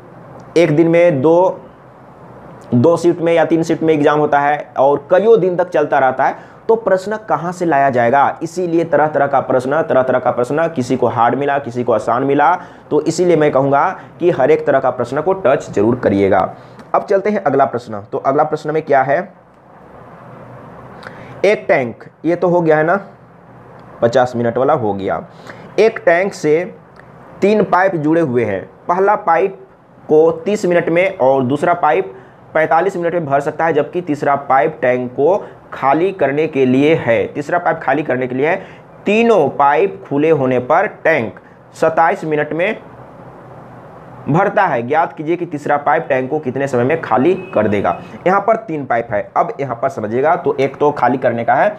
A: एक दिन में दो शिफ्ट में या 3 शिफ्ट में एग्ज़ाम होता है और कईयों दिन तक चलता रहता है। तो प्रश्न कहाँ से लाया जाएगा, इसीलिए तरह तरह का प्रश्न, किसी को हार्ड मिला, किसी को आसान मिला। तो इसीलिए मैं कहूँगा कि हर एक तरह का प्रश्न को टच जरूर करिएगा। अब चलते हैं अगला प्रश्न। तो अगला प्रश्न में क्या है, एक टैंक, ये तो हो गया है ना, 50 मिनट वाला हो गया। एक टैंक से 3 पाइप जुड़े हुए हैं, पहला पाइप को 30 मिनट में और दूसरा पाइप 45 मिनट में भर सकता है, जबकि तीसरा पाइप टैंक को खाली करने के लिए है। तीसरा पाइप खाली करने के लिए है। तीनों पाइप खुले होने पर टैंक 27 मिनट में भरता है। ज्ञात कीजिए कि तीसरा पाइप टैंक को कितने समय में खाली कर देगा। यहाँ पर 3 पाइप है। अब यहाँ पर समझिएगा, तो एक तो खाली करने का है,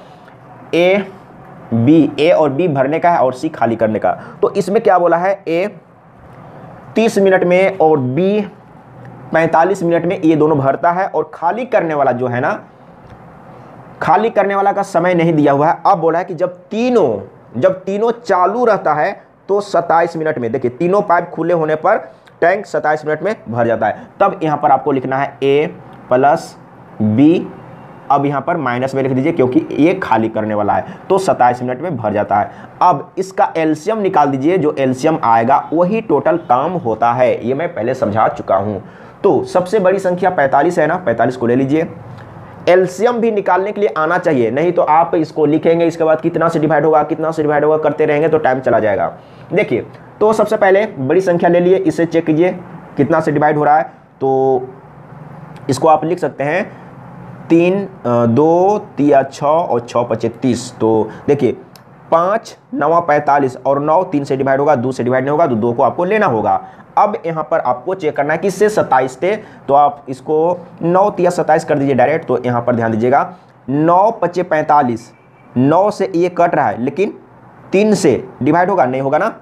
A: ए और बी भरने का है और सी खाली करने का। तो इसमें क्या बोला है, ए 30 मिनट में और बी 45 मिनट में ये दोनों भरता है, और खाली करने वाला जो है ना, खाली करने वाला का समय नहीं दिया हुआ है। अब बोला है कि जब तीनों चालू रहता है तो 27 मिनट में, देखिए तीनों पाइप खुले होने पर टैंक 27 मिनट में भर जाता है। तब यहाँ पर आपको लिखना है ए प्लस बी, अब यहाँ पर माइनस में लिख दीजिए क्योंकि ये खाली करने वाला है, तो 27 मिनट में भर जाता है। अब इसका एलसीएम निकाल दीजिए, जो एलसीएम आएगा वही टोटल काम होता है। ये मैं पहले समझा चुका हूँ। तो सबसे बड़ी संख्या 45 है ना, 45 को ले लीजिए। एलसीएम भी निकालने के लिए आना चाहिए, नहीं तो आप इसको लिखेंगे इसके बाद कितना से डिवाइड होगा कितना से डिवाइड होगा करते रहेंगे तो टाइम चला जाएगा। देखिए तो सबसे पहले बड़ी संख्या ले लिए, इसे चेक कीजिए कितना से डिवाइड हो रहा है। तो इसको आप लिख सकते हैं 3 2 3 6 और 6 5 30। तो देखिए 5 9 45 और 9 3 से डिवाइड होगा, 2 से डिवाइड नहीं होगा तो 2 को आपको लेना होगा। अब यहाँ पर आपको चेक करना है कि इससे 27 थे, तो आप इसको 9 3 27 कर दीजिए डायरेक्ट। तो यहाँ पर ध्यान दीजिएगा 9 5 45, 9 से ये कट रहा है लेकिन 3 से डिवाइड होगा नहीं होगा ना,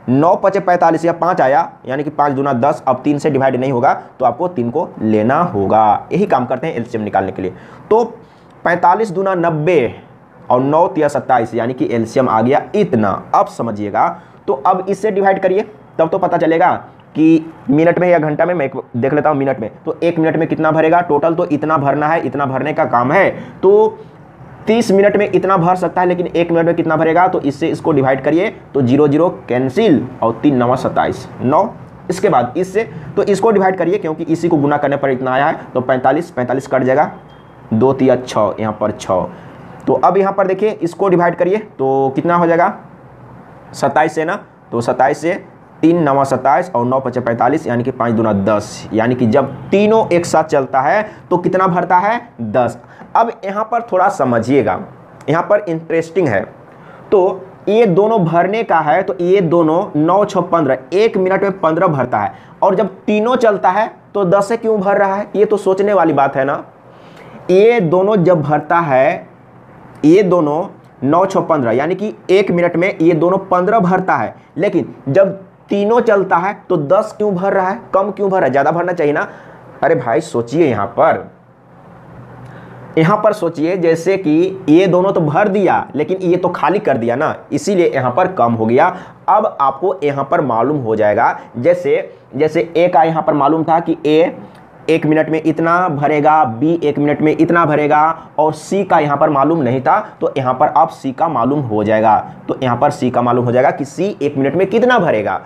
A: 9 5 45 या 5 आया यानी कि 5 दूना 10, अब 3 से डिवाइड नहीं होगा तो आपको 3 को लेना होगा। यही काम करते हैं एलसीएम निकालने के लिए। तो 45 दूना 90 और 9 3 27 यानी कि एलसीएम आ गया इतना। अब समझिएगा, तो अब इससे डिवाइड करिए तब तो पता चलेगा कि मिनट में या घंटा में। मैं देख लेता हूँ मिनट में, तो 1 मिनट में कितना भरेगा, टोटल तो इतना भरना है, इतना भरने का काम है। तो 30 मिनट में इतना भर सकता है लेकिन 1 मिनट में कितना भरेगा, तो इससे इसको डिवाइड करिए तो 0 0 कैंसिल और 3 9 27 9। इसके बाद इससे तो इसको डिवाइड करिए क्योंकि इसी को गुना करने पर इतना आया है, तो 45 45 कट जाएगा, 2 3 6 यहाँ पर 6। तो अब यहाँ पर देखिए इसको डिवाइड करिए तो कितना हो जाएगा 27 से ना, तो 27 से 3 9 27 और 9 5 45 यानी कि 5 दूना 10, यानी कि जब तीनों एक साथ चलता है तो कितना भरता है 10। अब यहाँ पर थोड़ा समझिएगा, यहाँ पर इंटरेस्टिंग है। तो ये दोनों भरने का है, तो ये दोनों 9 6 15, 1 मिनट में 15 भरता है, और जब तीनों चलता है तो 10 से क्यों भर रहा है, ये तो सोचने वाली बात है ना। ये दोनों जब भरता है, ये दोनों 9 6 15 यानी कि 1 मिनट में ये दोनों 15 भरता है, लेकिन जब तीनों चलता है तो 10 क्यों भर रहा है, कम क्यों भर रहा है, ज़्यादा भरना चाहिए ना। अरे भाई सोचिए, यहाँ पर सोचिए, जैसे कि ये दोनों तो भर दिया लेकिन ये तो खाली कर दिया ना, इसीलिए यहाँ पर कम हो गया। अब आपको यहाँ पर मालूम हो जाएगा, जैसे ए का यहाँ पर मालूम था कि ए 1 मिनट में इतना भरेगा, बी 1 मिनट में इतना भरेगा, और सी का यहाँ पर मालूम नहीं था, तो यहाँ पर अब सी का मालूम हो जाएगा। तो यहाँ पर सी का मालूम हो जाएगा कि सी 1 मिनट में कितना भरेगा।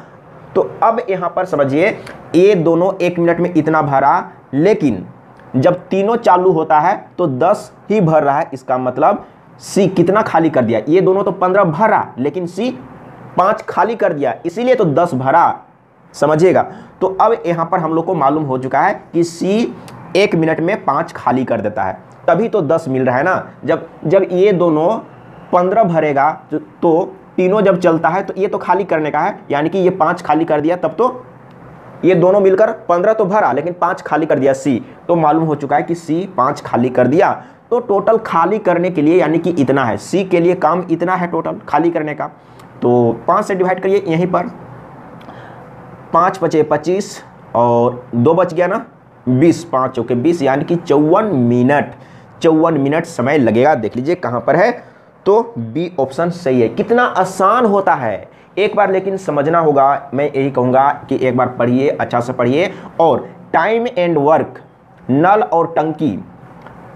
A: तो अब यहाँ पर समझिए, ये दोनों 1 मिनट में इतना भरा, लेकिन जब तीनों चालू होता है तो 10 ही भर रहा है। इसका मतलब सी कितना खाली कर दिया, ये दोनों तो 15 भरा लेकिन सी 5 खाली कर दिया, इसीलिए तो 10 भरा, समझिएगा। तो अब यहाँ पर हम लोग को मालूम हो चुका है कि सी 1 मिनट में 5 खाली कर देता है, तभी तो 10 मिल रहा है ना। जब ये दोनों 15 भरेगा तो तीनों जब चलता है तो ये तो खाली करने का है, यानी कि ये 5 खाली कर दिया, तब तो ये दोनों मिलकर 15 तो भरा लेकिन 5 खाली कर दिया सी। तो मालूम हो चुका है कि सी 5 खाली कर दिया। तो टोटल खाली करने के लिए यानी कि इतना है, सी के लिए काम इतना है टोटल खाली करने का। तो 5 से डिवाइड करिए यहीं पर, 5 5 25 और 2 बच गया ना 20, 5 चौके 20 यानी कि 54 मिनट समय लगेगा। देख लीजिए कहाँ पर है, तो बी ऑप्शन सही है। कितना आसान होता है, एक बार लेकिन समझना होगा। मैं यही कहूँगा कि एक बार पढ़िए, अच्छा से पढ़िए, और टाइम एंड वर्क, नल और टंकी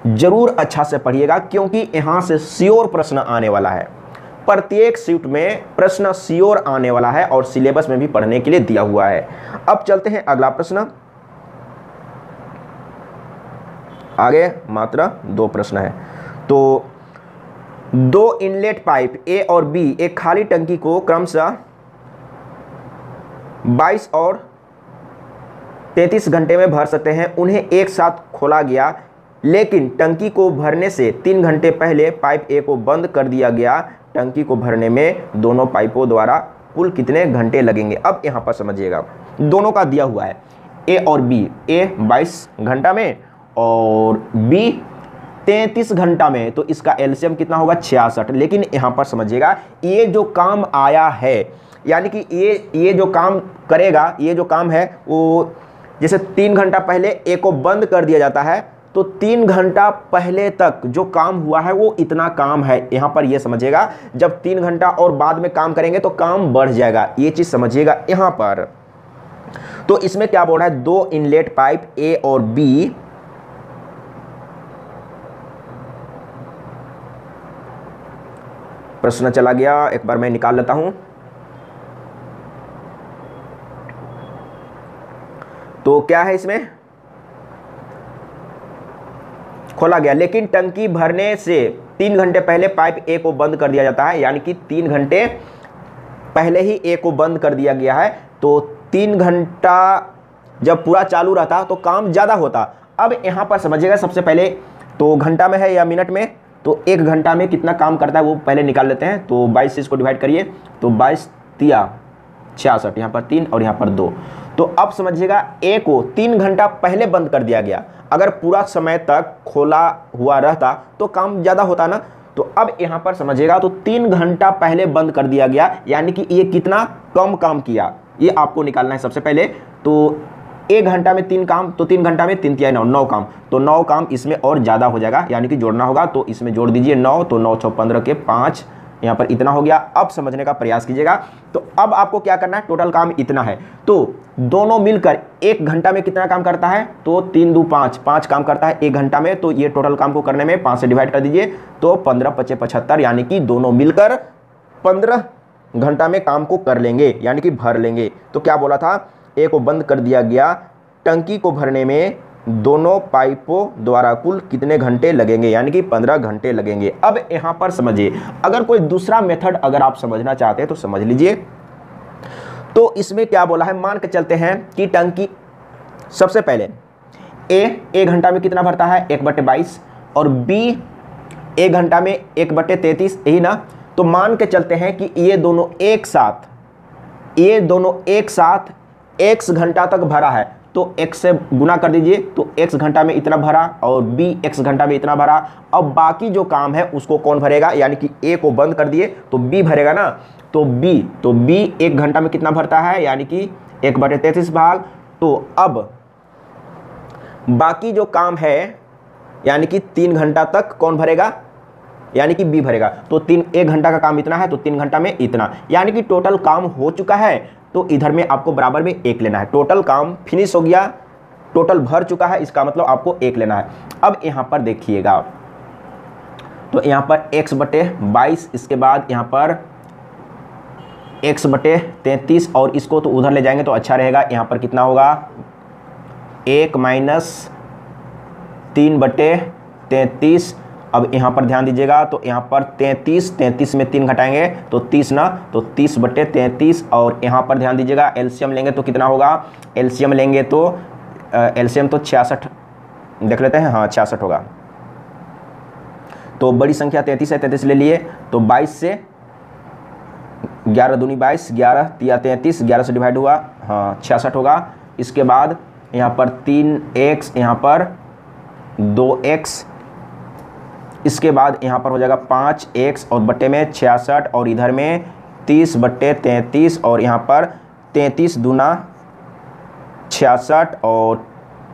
A: जरूर अच्छा से पढ़िएगा, क्योंकि यहाँ से श्योर प्रश्न आने वाला है। प्रत्येक शिफ्ट में प्रश्न श्योर आने वाला है और सिलेबस में भी पढ़ने के लिए दिया हुआ है। अब चलते हैं अगला प्रश्न, आगे मात्र 2 प्रश्न है। तो 2 इनलेट पाइप ए और बी एक खाली टंकी को क्रमशः 22 और 33 घंटे में भर सकते हैं। उन्हें एक साथ खोला गया, लेकिन टंकी को भरने से 3 घंटे पहले पाइप ए को बंद कर दिया गया। टंकी को भरने में दोनों पाइपों द्वारा कुल कितने घंटे लगेंगे। अब यहाँ पर समझिएगा, दोनों का दिया हुआ है ए और बी, ए 22 घंटा में और बी 33 घंटा में, तो इसका एलसीएम कितना होगा 66। लेकिन यहाँ पर समझिएगा, ये जो काम आया है, यानी कि ये जो काम करेगा, ये जो काम है वो जैसे 3 घंटा पहले ए को बंद कर दिया जाता है, तो 3 घंटा पहले तक जो काम हुआ है वो इतना काम है। यहाँ पर ये समझिएगा, जब 3 घंटा और बाद में काम करेंगे तो काम बढ़ जाएगा, ये चीज़ समझिएगा यहाँ पर। तो इसमें क्या बोल रहा है, 2 इनलेट पाइप ए और बी प्रश्न चला गया, एक बार मैं निकाल लेता हूं। तो क्या है इसमें, खोला गया, लेकिन टंकी भरने से 3 घंटे पहले पाइप ए को बंद कर दिया जाता है, यानी कि 3 घंटे पहले ही ए को बंद कर दिया गया है। तो 3 घंटा जब पूरा चालू रहता तो काम ज़्यादा होता। अब यहाँ पर समझिएगा, सबसे पहले तो घंटा में है या मिनट में, तो 1 घंटा में कितना काम करता है वो पहले निकाल लेते हैं। तो 22 से इसको डिवाइड करिए, तो 22 तिया 66, यहाँ पर 3 और यहाँ पर 2। तो अब समझिएगा ए को 3 घंटा पहले बंद कर दिया गया, अगर पूरा समय तक खोला हुआ रहता तो काम ज़्यादा होता ना। तो अब यहाँ पर समझिएगा, तो 3 घंटा पहले बंद कर दिया गया, यानी कि ये कितना कम काम किया, ये आपको निकालना है सबसे पहले। तो 1 घंटा में 3 काम, तो 3 घंटा में 3 तिया 9 काम, तो 9 काम इसमें और ज़्यादा हो जाएगा, यानी कि जोड़ना होगा। तो इसमें जोड़ दीजिए 9, तो 9 6 15 के 5, यहाँ पर इतना हो गया। अब समझने का प्रयास कीजिएगा। तो अब आपको क्या करना है, टोटल काम इतना है। तो दोनों मिलकर 1 घंटा में कितना काम करता है, तो 3 2 5, 5 काम करता है 1 घंटा में। तो ये टोटल काम को करने में 5 से डिवाइड कर दीजिए, तो 15 5 75, यानी कि दोनों मिलकर 15 घंटा में काम को कर लेंगे, यानी कि भर लेंगे। तो क्या बोला था, ए को बंद कर दिया गया, टंकी को भरने में दोनों पाइपों द्वारा कुल कितने घंटे लगेंगे, यानी कि 15 घंटे लगेंगे। अब यहाँ पर समझिए, अगर कोई दूसरा मेथड अगर आप समझना चाहते हैं तो समझ लीजिए। तो इसमें क्या बोला है, मान के चलते हैं कि टंकी सबसे पहले ए 1 घंटा में कितना भरता है 1/22, और बी 1 घंटा में 1/33, यही ना। तो मान के चलते हैं कि ये दोनों एक साथ x घंटा तक भरा है, तो x से गुना कर दीजिए, तो x घंटा में इतना भरा और b x घंटा में इतना भरा। अब बाकी जो काम है उसको कौन भरेगा, यानी कि a को बंद कर दिए तो b भरेगा ना। तो b 1 घंटा में कितना भरता है, यानी कि 1/33 भाग। तो अब बाकी जो काम है, यानी कि 3 घंटा तक कौन भरेगा, यानी कि b भरेगा। तो 1 घंटा का काम इतना है, तो 3 घंटा में इतना, यानी कि टोटल काम हो चुका है। तो इधर में आपको बराबर में 1 लेना है। टोटल काम फिनिश हो गया, टोटल भर चुका है, इसका मतलब आपको 1 लेना है। अब यहाँ पर देखिएगा, तो यहाँ पर x/22, इसके बाद यहाँ पर x/33, और इसको तो उधर ले जाएंगे तो अच्छा रहेगा। यहाँ पर कितना होगा, 1 - 3/33। अब यहाँ पर ध्यान दीजिएगा, तो यहाँ पर 33 में 3 घटाएंगे तो 30 ना, तो 30/33। और यहाँ पर ध्यान दीजिएगा, एलसीएम लेंगे तो कितना होगा, एलसीएम लेंगे तो एलसीएम तो 66 देख लेते हैं, हाँ 66 होगा। तो बड़ी संख्या 33 है, 33 ले लिए, तो 22 से 11 दूनी 22, 11 तिया 33, 11 से डिवाइड हुआ, हाँ 66 होगा। इसके बाद यहाँ पर 3x, यहाँ पर 2x, इसके बाद यहाँ पर हो जाएगा 5x और बट्टे में 66, और इधर में 30/33, और यहाँ पर 33 दूना 66, और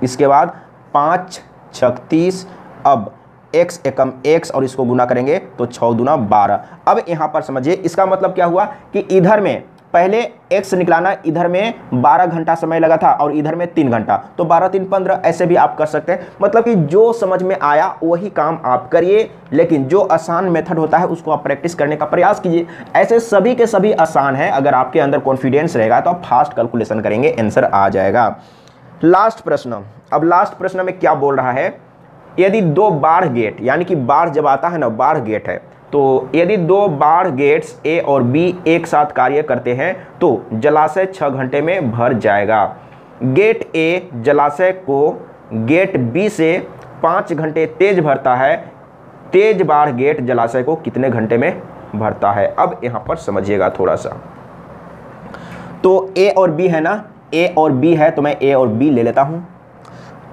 A: इसके बाद 5 6 30। अब x एकम x, और इसको गुना करेंगे तो 6 दूना 12। अब यहाँ पर समझिए, इसका मतलब क्या हुआ कि इधर में पहले x निकलाना, इधर में 12 घंटा समय लगा था और इधर में 3 घंटा, तो 12 3 15 ऐसे भी आप कर सकते हैं। मतलब कि जो समझ में आया वही काम आप करिए, लेकिन जो आसान मेथड होता है उसको आप प्रैक्टिस करने का प्रयास कीजिए। ऐसे सभी के सभी आसान है, अगर आपके अंदर कॉन्फिडेंस रहेगा तो आप फास्ट कैलकुलेशन करेंगे, आंसर आ जाएगा। लास्ट प्रश्न, अब लास्ट प्रश्न में क्या बोल रहा है, यदि 2 बाढ़ गेट, यानी कि बाढ़ जब आता है ना, बाढ़ गेट है, तो यदि 2 बाढ़ गेट्स ए और बी एक साथ कार्य करते हैं तो जलाशय 6 घंटे में भर जाएगा। गेट ए जलाशय को गेट बी से 5 घंटे तेज भरता है, तेज बाढ़ गेट जलाशय को कितने घंटे में भरता है। अब यहाँ पर समझिएगा थोड़ा सा, तो ए और बी है ना, ए और बी है, तो मैं ए और बी ले लेता हूँ।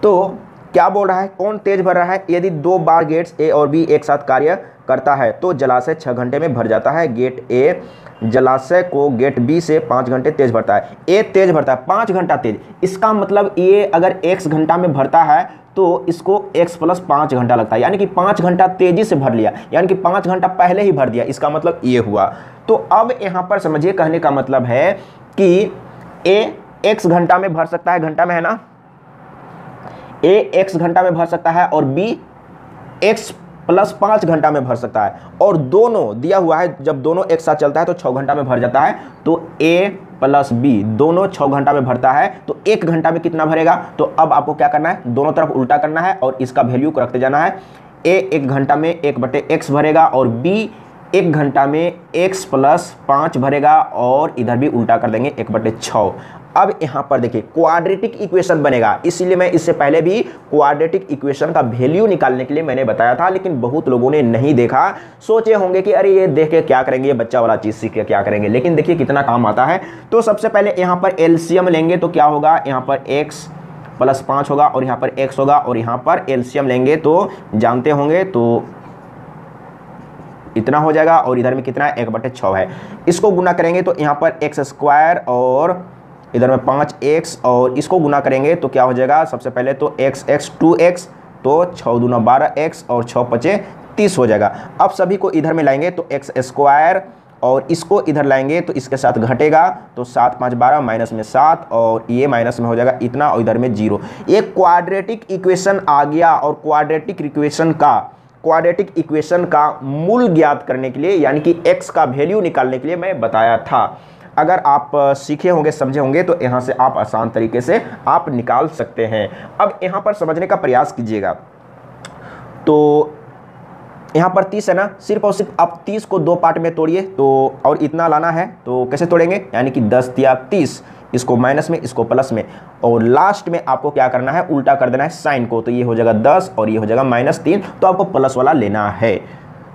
A: तो क्या बोल रहा है, कौन तेज भर रहा है, यदि 2 बाढ़ गेट्स ए और बी एक साथ कार्य करता है तो जलाशय 6 घंटे में भर जाता है। गेट ए जलाशय को गेट बी से 5 घंटे तेज भरता है। ए तेज भरता है 5 घंटा तेज, इसका मतलब ये अगर x घंटा में भरता है तो इसको x + 5 घंटा लगता है, यानी कि 5 घंटा तेजी से भर लिया, यानी कि 5 घंटा पहले ही भर दिया, इसका मतलब ये हुआ। तो अब यहाँ पर समझिए, कहने का मतलब है कि ए x घंटा में भर सकता है, घंटा में है ना, ए x घंटा में भर सकता है और बी x प्लस 5 घंटा में भर सकता है। और दोनों दिया हुआ है, जब दोनों एक साथ चलता है तो 6 घंटा में भर जाता है। तो A प्लस B दोनों 6 घंटा में भरता है, तो 1 घंटा में कितना भरेगा? तो अब आपको क्या करना है, दोनों तरफ उल्टा करना है और इसका वैल्यू को रखते जाना है। A 1 घंटा में 1/x भरेगा और B 1 घंटा में x प्लस 5 भरेगा, और इधर भी उल्टा कर देंगे 1/6। अब यहाँ पर देखिए क्वाड्रेटिक इक्वेशन बनेगा, इसीलिए मैं इससे पहले भी क्वाड्रेटिक इक्वेशन का वैल्यू निकालने के लिए मैंने बताया था, लेकिन बहुत लोगों ने नहीं देखा। सोचे होंगे कि अरे ये देख के क्या करेंगे, ये बच्चा वाला चीज़ सीख के क्या करेंगे, लेकिन देखिए कितना काम आता है। तो सबसे पहले यहाँ पर एलसीएम लेंगे तो क्या होगा, यहाँ पर x प्लस 5 होगा और यहाँ पर x होगा, और यहाँ पर एलसीएम लेंगे तो जानते होंगे तो इतना हो जाएगा, और इधर में कितना है 1/6 है। इसको गुना करेंगे तो यहाँ पर x² और इधर में 5x, और इसको गुना करेंगे तो क्या हो जाएगा, सबसे पहले तो x 2x, तो 6 दूना 12x और 6 पचे 30 हो जाएगा। अब सभी को इधर में लाएंगे तो x² और इसको इधर लाएंगे तो इसके साथ घटेगा, तो 7 5 12 माइनस में 7 और ये माइनस में हो जाएगा इतना, और इधर में 0। ये क्वाड्रेटिक इक्वेशन आ गया। और क्वाड्रेटिक इक्वेशन का मूल ज्ञात करने के लिए, यानी कि x का वैल्यू निकालने के लिए मैं बताया था। अगर आप सीखे होंगे, समझे होंगे, तो यहाँ से आप आसान तरीके से आप निकाल सकते हैं। अब यहाँ पर समझने का प्रयास कीजिएगा। तो यहाँ पर 30 है ना, सिर्फ और सिर्फ आप 30 को 2 पार्ट में तोड़िए, तो और इतना लाना है तो कैसे तोड़ेंगे, यानी कि 10 या 30, इसको माइनस में इसको प्लस में, और लास्ट में आपको क्या करना है, उल्टा कर देना है साइन को, तो ये हो जाएगा 10 और ये हो जाएगा -3, तो आपको प्लस वाला लेना है।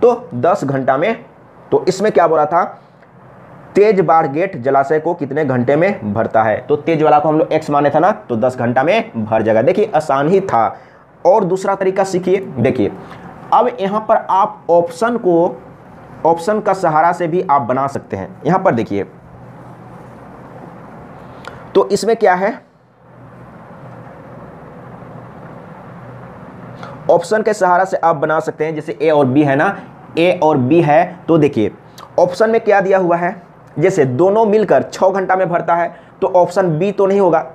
A: तो 10 घंटा में, तो इसमें क्या बोला था, तेज बाढ़ गेट जलाशय को कितने घंटे में भरता है, तो तेज वाला को हम लोग x माने था ना, तो 10 घंटा में भर जाएगा। देखिए आसान ही था। और दूसरा तरीका सीखिए, देखिए अब यहाँ पर आप ऑप्शन का सहारा से भी आप बना सकते हैं। यहाँ पर देखिए, तो इसमें क्या है, ऑप्शन के सहारा से आप बना सकते हैं। जैसे A और B है ना, A और B है, तो देखिए ऑप्शन में क्या दिया हुआ है, जैसे दोनों मिलकर 6 घंटा में भरता है, तो ऑप्शन B तो नहीं होगा।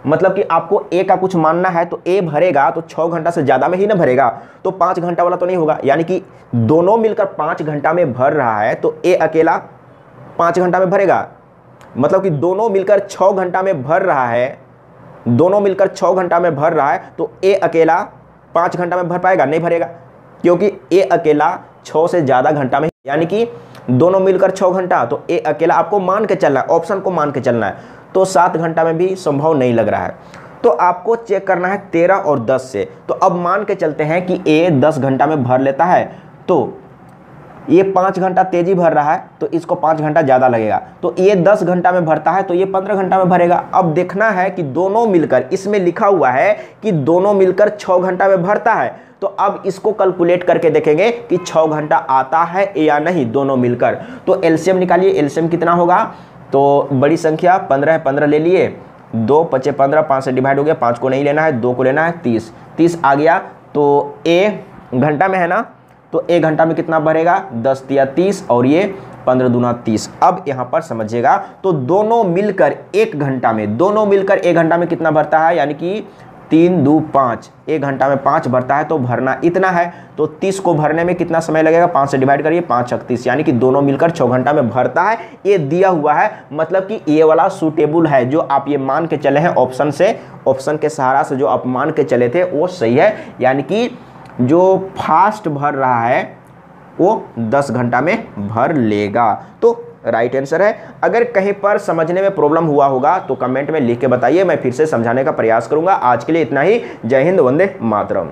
A: मतलब कि आपको A का कुछ मानना है, तो A भरेगा तो 6 घंटा से ज़्यादा में ही ना भरेगा, तो 5 घंटा वाला तो नहीं होगा। यानी कि दोनों मिलकर 5 घंटा में भर रहा है, तो A अकेला 5 घंटा में भरेगा। मतलब कि दोनों मिलकर 6 घंटा में भर रहा है, दोनों मिलकर 6 घंटा में भर रहा है, तो A अकेला 5 घंटा में भर पाएगा? नहीं भरेगा, क्योंकि A अकेला 6 से ज़्यादा घंटा में, यानी कि दोनों मिलकर 6 घंटा, तो A अकेला आपको मान के चलना है, ऑप्शन को मान के चलना है, तो 7 घंटा में भी संभव नहीं लग रहा है। तो आपको चेक करना है 13 और 10 से। तो अब मान के चलते हैं कि A 10 घंटा में भर लेता है, तो ये 5 घंटा तेजी भर रहा है, तो इसको 5 घंटा ज़्यादा लगेगा। तो ये 10 घंटा में भरता है, तो ये 15 घंटा में भरेगा। अब देखना है कि दोनों मिलकर, इसमें लिखा हुआ है कि दोनों मिलकर 6 घंटा में भरता है, तो अब इसको कैलकुलेट करके देखेंगे कि 6 घंटा आता है या नहीं दोनों मिलकर। तो एलसीएम निकालिए, एलसीएम कितना होगा, तो बड़ी संख्या 15 15 ले लिए, 2 5 15, 5 से डिवाइड हो गया, 5 को नहीं लेना है, 2 को लेना है, 30 आ गया। तो A घंटा में है ना, तो 1 घंटा में कितना भरेगा, 10 या 30, और ये 15 दूना 30। अब यहाँ पर समझिएगा, तो दोनों मिलकर 1 घंटा में, दोनों मिलकर 1 घंटा में कितना भरता है, यानी कि 3 2 5, 1 घंटा में 5 भरता है, तो भरना इतना है। तो 30 को भरने में कितना समय लगेगा, 5 से डिवाइड करिए, 5 36, यानी कि दोनों मिलकर 6 घंटा में भरता है। ये दिया हुआ है, मतलब कि ये वाला सूटेबल है, जो आप ये मान के चले हैं ऑप्शन से, ऑप्शन के सहारा से जो आप मान के चले थे वो सही है। यानी कि जो फास्ट भर रहा है वो 10 घंटा में भर लेगा, तो राइट आंसर है। अगर कहीं पर समझने में प्रॉब्लम हुआ होगा तो कमेंट में लिख के बताइए, मैं फिर से समझाने का प्रयास करूंगा। आज के लिए इतना ही। जय हिंद, वंदे मातरम।